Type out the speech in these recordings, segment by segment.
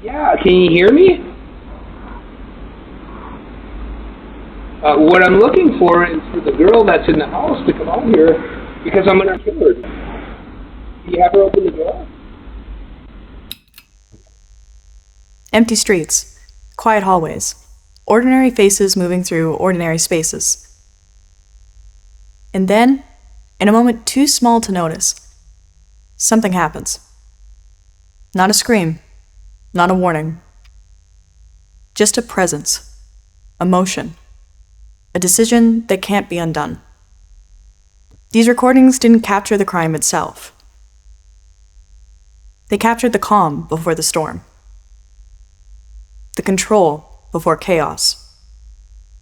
Yeah, can you hear me? What I'm looking for is for the girl that's in the house to come out here because I'm going to kill her. Do you have her open the door? Empty streets, quiet hallways, ordinary faces moving through ordinary spaces. And then, in a moment too small to notice, something happens. Not a scream, not a warning. Just a presence, a motion, a decision that can't be undone. These recordings didn't capture the crime itself. They captured the calm before the storm. The control before chaos.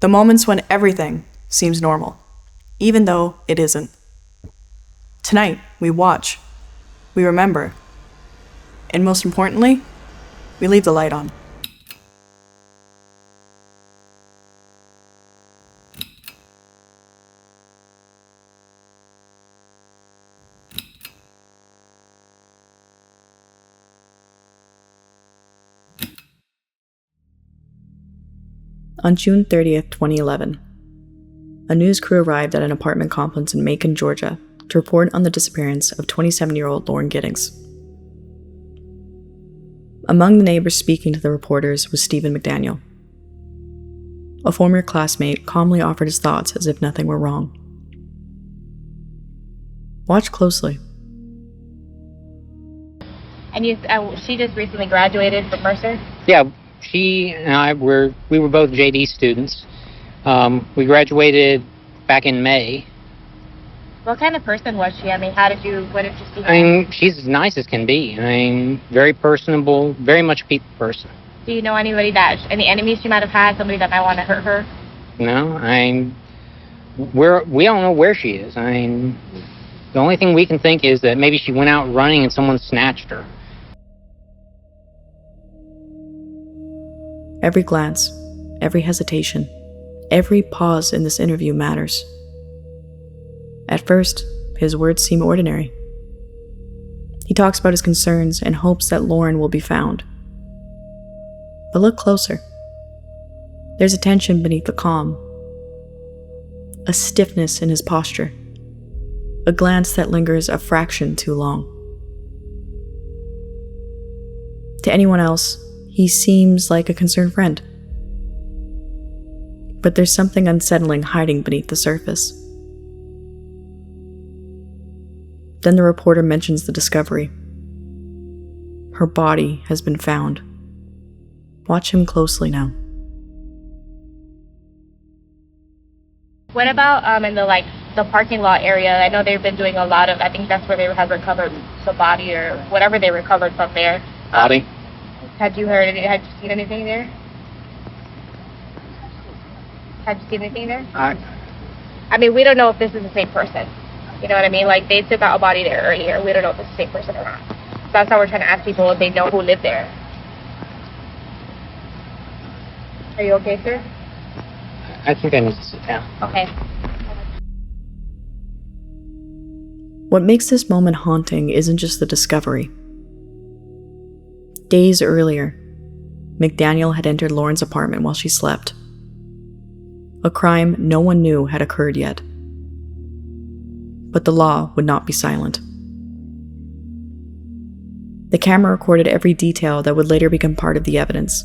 The moments when everything seems normal, even though it isn't. Tonight, we watch, we remember, and most importantly, we leave the light on. On June 30th, 2011, a news crew arrived at an apartment complex in Macon, Georgia, to report on the disappearance of 27-year-old Lauren Giddings. Among the neighbors speaking to the reporters was Stephen McDaniel. A former classmate calmly offered his thoughts as if nothing were wrong. Watch closely. And she just recently graduated from Mercer? Yeah, she and I were both JD students. We graduated back in May. What kind of person was she? I mean, what did you see? I mean, she's as nice as can be. I mean, very personable, very much a people person. Do you know any enemies she might have had, somebody that might want to hurt her? No, we don't know where she is. I mean, the only thing we can think is that maybe she went out running and someone snatched her. Every glance, every hesitation, every pause in this interview matters. At first, his words seem ordinary. He talks about his concerns and hopes that Lauren will be found. But look closer. There's a tension beneath the calm, a stiffness in his posture, a glance that lingers a fraction too long. To anyone else, he seems like a concerned friend. But there's something unsettling hiding beneath the surface. Then the reporter mentions the discovery. Her body has been found. Watch him closely now. What about in the parking lot area? I know they've been doing a lot of, I think that's where they have recovered the body or whatever they recovered from there. Body? Had you seen anything there? Had you seen anything there? I mean, we don't know if this is the same person. You know what I mean? Like, they took out a body there earlier. We don't know if it's the same person or not. So that's how we're trying to ask people if they know who lived there. Are you okay, sir? I think I need to sit down. Okay. What makes this moment haunting isn't just the discovery. Days earlier, McDaniel had entered Lauren's apartment while she slept. A crime no one knew had occurred yet. But the law would not be silent. The camera recorded every detail that would later become part of the evidence,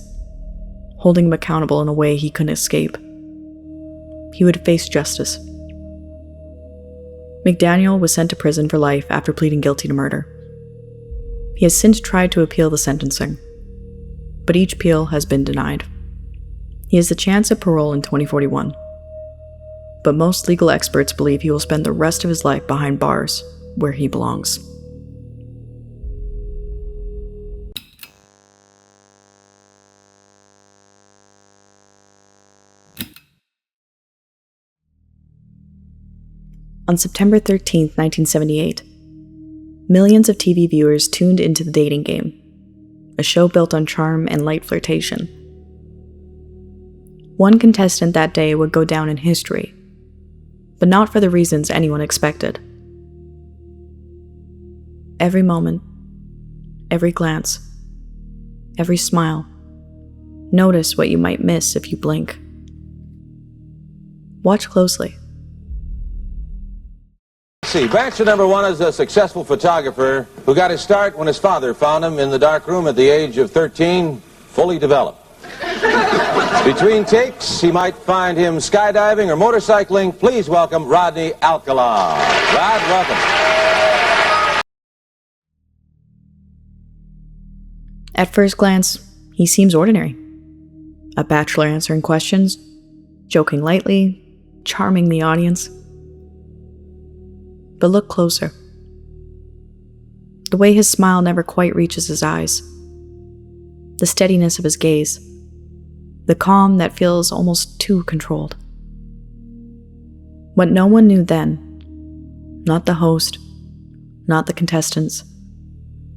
holding him accountable in a way he couldn't escape. He would face justice. McDaniel was sent to prison for life after pleading guilty to murder. He has since tried to appeal the sentencing, but each appeal has been denied. He has the chance at parole in 2041, but most legal experts believe he will spend the rest of his life behind bars, where he belongs. On September 13, 1978, millions of TV viewers tuned into The Dating Game, a show built on charm and light flirtation. One contestant that day would go down in history, but not for the reasons anyone expected. Every moment, every glance, every smile. Notice what you might miss if you blink. Watch closely. See, bachelor number one is a successful photographer who got his start when his father found him in the dark room at the age of 13, fully developed. Between takes, he might find him skydiving or motorcycling. Please welcome Rodney Alcala. Rod, welcome. At first glance, he seems ordinary. A bachelor answering questions, joking lightly, charming the audience. But look closer. The way his smile never quite reaches his eyes. The steadiness of his gaze. The calm that feels almost too controlled. What no one knew then, not the host, not the contestants,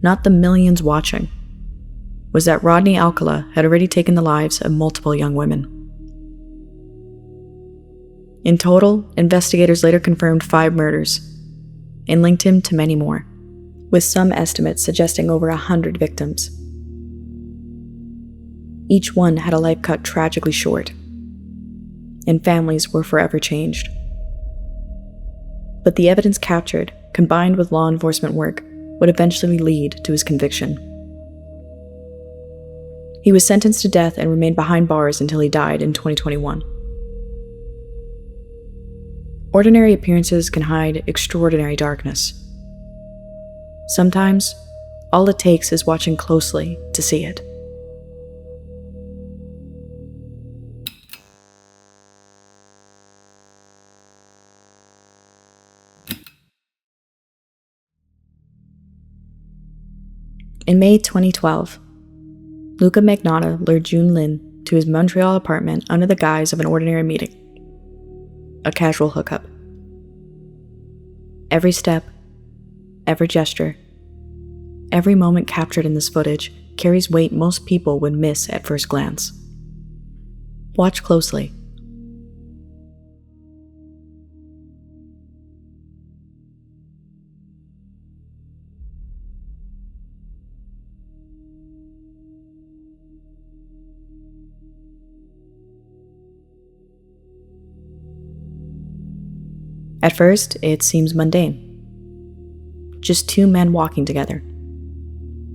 not the millions watching, was that Rodney Alcala had already taken the lives of multiple young women. In total, investigators later confirmed 5 murders and linked him to many more, with some estimates suggesting over 100 victims. Each one had a life cut tragically short, and families were forever changed. But the evidence captured, combined with law enforcement work, would eventually lead to his conviction. He was sentenced to death and remained behind bars until he died in 2021. Ordinary appearances can hide extraordinary darkness. Sometimes, all it takes is watching closely to see it. In May 2012, Luka Magnotta lured June Lin to his Montreal apartment under the guise of an ordinary meeting. A casual hookup. Every step, every gesture, every moment captured in this footage carries weight most people would miss at first glance. Watch closely. At first, it seems mundane. Just 2 men walking together.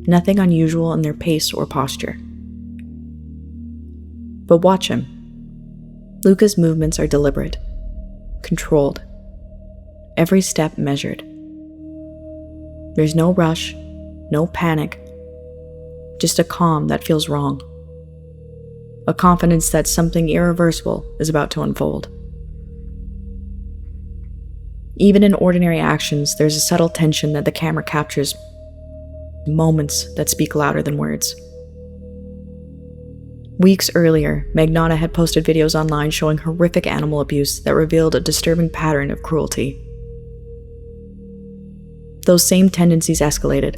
Nothing unusual in their pace or posture. But watch him. Luka's movements are deliberate, controlled, every step measured. There's no rush, no panic, just a calm that feels wrong. A confidence that something irreversible is about to unfold. Even in ordinary actions, there's a subtle tension that the camera captures, moments that speak louder than words. Weeks earlier, Magnotta had posted videos online showing horrific animal abuse that revealed a disturbing pattern of cruelty. Those same tendencies escalated,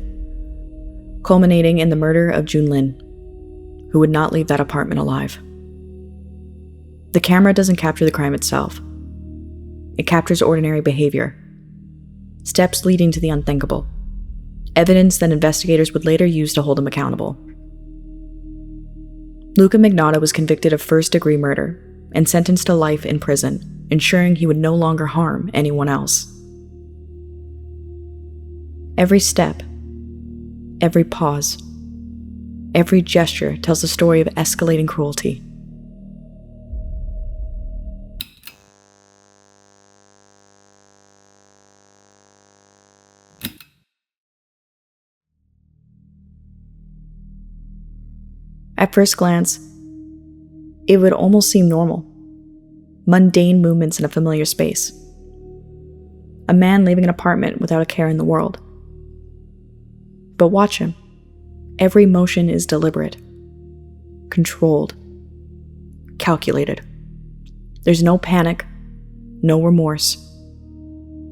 culminating in the murder of June Lin, who would not leave that apartment alive. The camera doesn't capture the crime itself. It captures ordinary behavior, steps leading to the unthinkable, evidence that investigators would later use to hold him accountable. Luka Magnotta was convicted of first-degree murder and sentenced to life in prison, ensuring he would no longer harm anyone else. Every step, every pause, every gesture tells a story of escalating cruelty. At first glance, it would almost seem normal. Mundane movements in a familiar space. A man leaving an apartment without a care in the world. But watch him. Every motion is deliberate, controlled, calculated. There's no panic, no remorse.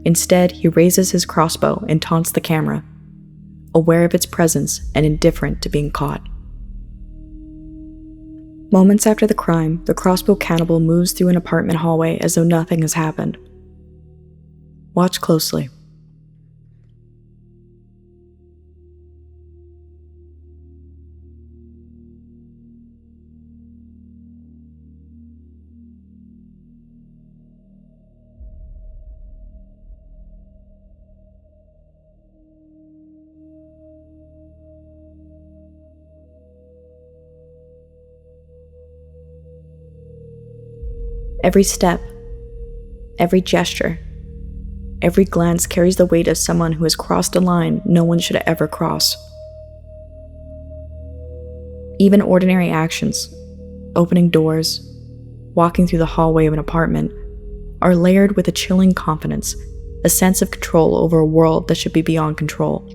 Instead, he raises his crossbow and taunts the camera, aware of its presence and indifferent to being caught. Moments after the crime, the Crossbow Cannibal moves through an apartment hallway as though nothing has happened. Watch closely. Every step, every gesture, every glance carries the weight of someone who has crossed a line no one should ever cross. Even ordinary actions, opening doors, walking through the hallway of an apartment, are layered with a chilling confidence, a sense of control over a world that should be beyond control.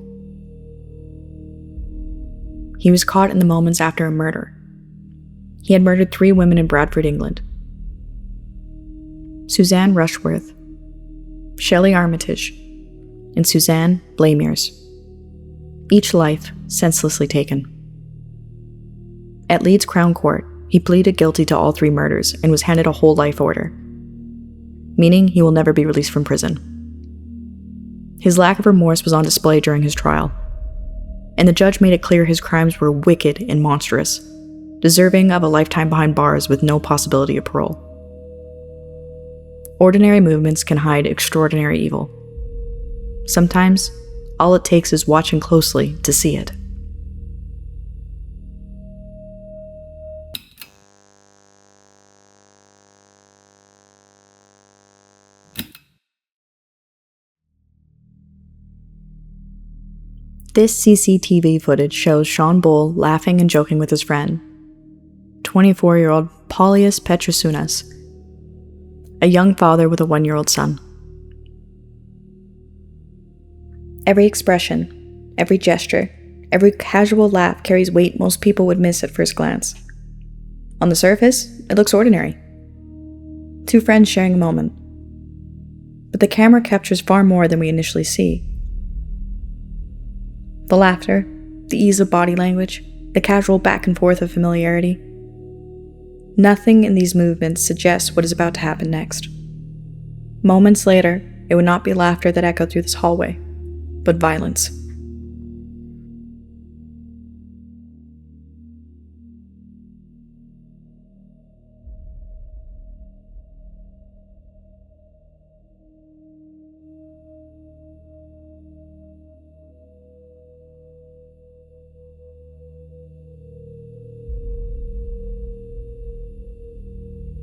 He was caught in the moments after a murder. He had murdered 3 women in Bradford, England. Suzanne Rushworth, Shelley Armitage, and Suzanne Blamires. Each life senselessly taken. At Leeds Crown Court, he pleaded guilty to all 3 murders and was handed a whole life order, meaning he will never be released from prison. His lack of remorse was on display during his trial, and the judge made it clear his crimes were wicked and monstrous, deserving of a lifetime behind bars with no possibility of parole. Ordinary movements can hide extraordinary evil. Sometimes, all it takes is watching closely to see it. This CCTV footage shows Sean Bulle laughing and joking with his friend, 24-year-old Paulius Petrasunas, a young father with a 1-year-old son. Every expression, every gesture, every casual laugh carries weight most people would miss at first glance. On the surface, it looks ordinary. 2 friends sharing a moment. But the camera captures far more than we initially see. The laughter, the ease of body language, the casual back and forth of familiarity. Nothing in these movements suggests what is about to happen next. Moments later, it would not be laughter that echoed through this hallway, but violence.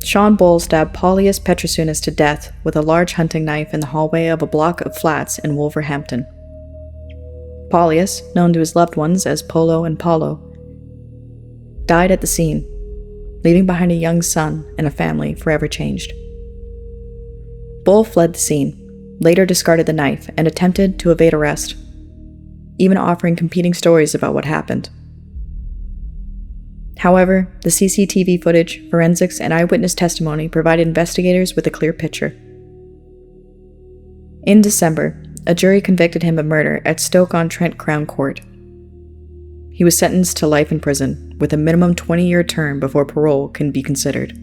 Sean Bulle stabbed Paulius Petrasunas to death with a large hunting knife in the hallway of a block of flats in Wolverhampton. Paulius, known to his loved ones as Polo and Paulo, died at the scene, leaving behind a young son and a family forever changed. Bulle fled the scene, later discarded the knife, and attempted to evade arrest, even offering competing stories about what happened. However, the CCTV footage, forensics, and eyewitness testimony provided investigators with a clear picture. In December, a jury convicted him of murder at Stoke-on-Trent Crown Court. He was sentenced to life in prison, with a minimum 20-year term before parole can be considered.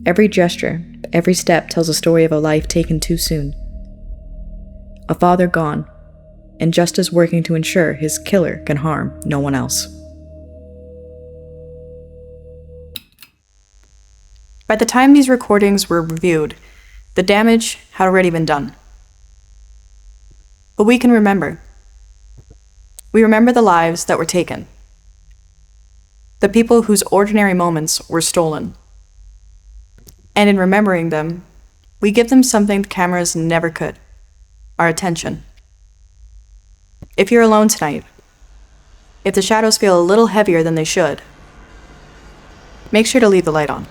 Every gesture, every step tells a story of a life taken too soon. A father gone, and justice working to ensure his killer can harm no one else. By the time these recordings were reviewed, the damage had already been done. But we can remember. We remember the lives that were taken. The people whose ordinary moments were stolen. And in remembering them, we give them something the cameras never could: our attention. If you're alone tonight, if the shadows feel a little heavier than they should, make sure to leave the light on.